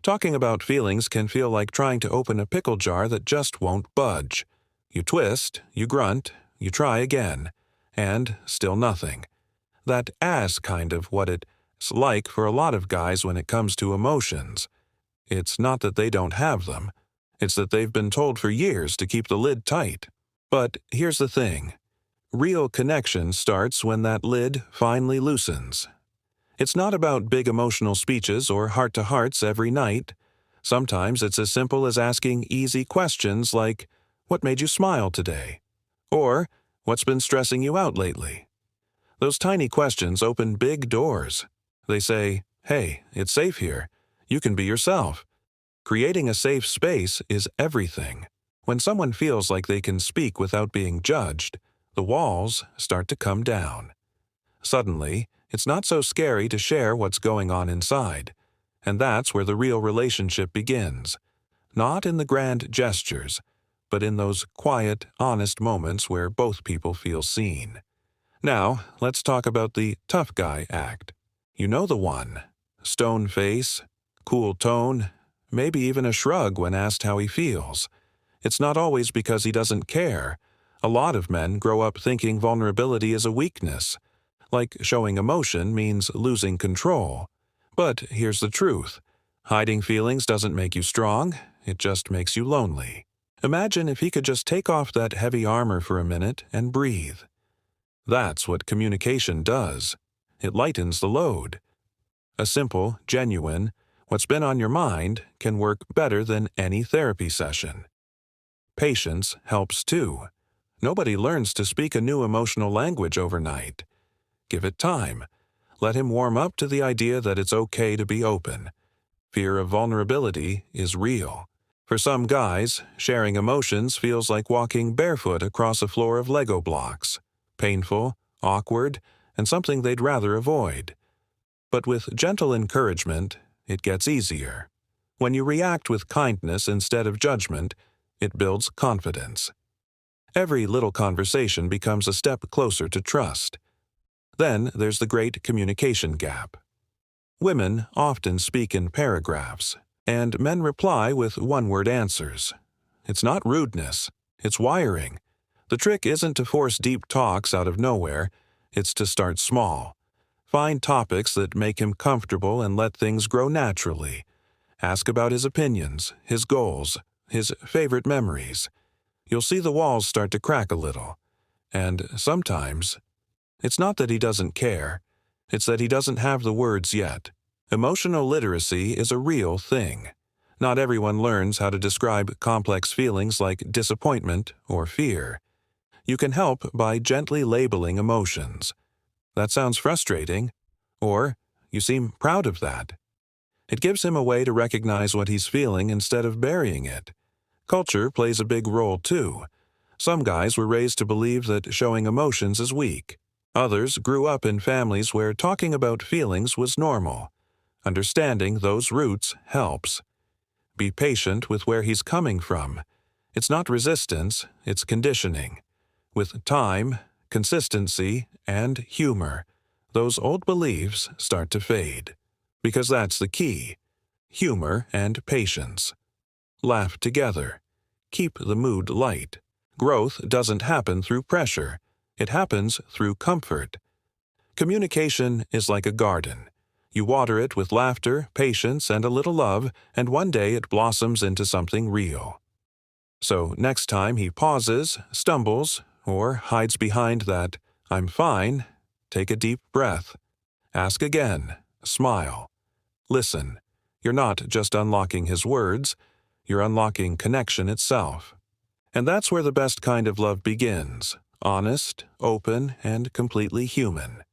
Talking about feelings can feel like trying to open a pickle jar that just won't budge. You twist, you grunt, you try again, and still nothing. That is kind of what it's like for a lot of guys when it comes to emotions. It's not that they don't have them. It's that they've been told for years to keep the lid tight. But here's the thing. Real connection starts when that lid finally loosens. It's not about big emotional speeches or heart-to-hearts every night. Sometimes it's as simple as asking easy questions like, "What made you smile today?" Or, "What's been stressing you out lately?" Those tiny questions open big doors. They say, "Hey, it's safe here. You can be yourself." Creating a safe space is everything. When someone feels like they can speak without being judged, the walls start to come down. Suddenly, it's not so scary to share what's going on inside. And that's where the real relationship begins. Not in the grand gestures, but in those quiet, honest moments where both people feel seen. Now, let's talk about the tough guy act. You know the one. Stone face, cool tone, maybe even a shrug when asked how he feels. It's not always because he doesn't care. A lot of men grow up thinking vulnerability is a weakness. Like showing emotion means losing control. But here's the truth. Hiding feelings doesn't make you strong, it just makes you lonely. Imagine if he could just take off that heavy armor for a minute and breathe. That's what communication does. It lightens the load. A simple, genuine, "What's been on your mind" can work better than any therapy session. Patience helps too. Nobody learns to speak a new emotional language overnight. Give it time. Let him warm up to the idea that it's okay to be open. Fear of vulnerability is real. For some guys, sharing emotions feels like walking barefoot across a floor of Lego blocks. Painful, awkward, and something they'd rather avoid. But with gentle encouragement, it gets easier. When you react with kindness instead of judgment, it builds confidence. Every little conversation becomes a step closer to trust. Then there's the great communication gap. Women often speak in paragraphs, and men reply with one-word answers. It's not rudeness, it's wiring. The trick isn't to force deep talks out of nowhere, it's to start small. Find topics that make him comfortable and let things grow naturally. Ask about his opinions, his goals, his favorite memories. You'll see the walls start to crack a little. And sometimes, it's not that he doesn't care, it's that he doesn't have the words yet. Emotional literacy is a real thing. Not everyone learns how to describe complex feelings like disappointment or fear. You can help by gently labeling emotions. "That sounds frustrating," or "You seem proud of that." It gives him a way to recognize what he's feeling instead of burying it. Culture plays a big role too. Some guys were raised to believe that showing emotions is weak. Others grew up in families where talking about feelings was normal. Understanding those roots helps. Be patient with where he's coming from. It's not resistance, it's conditioning. With time, consistency, and humor, those old beliefs start to fade. Because that's the key. Humor and patience. Laugh together. Keep the mood light. Growth doesn't happen through pressure. It happens through comfort. Communication is like a garden. You water it with laughter, patience, and a little love, and one day it blossoms into something real. So next time he pauses, stumbles, or hides behind that "I'm fine," take a deep breath. Ask again. Smile. Listen. You're not just unlocking his words, you're unlocking connection itself. And that's where the best kind of love begins. Honest, open, and completely human.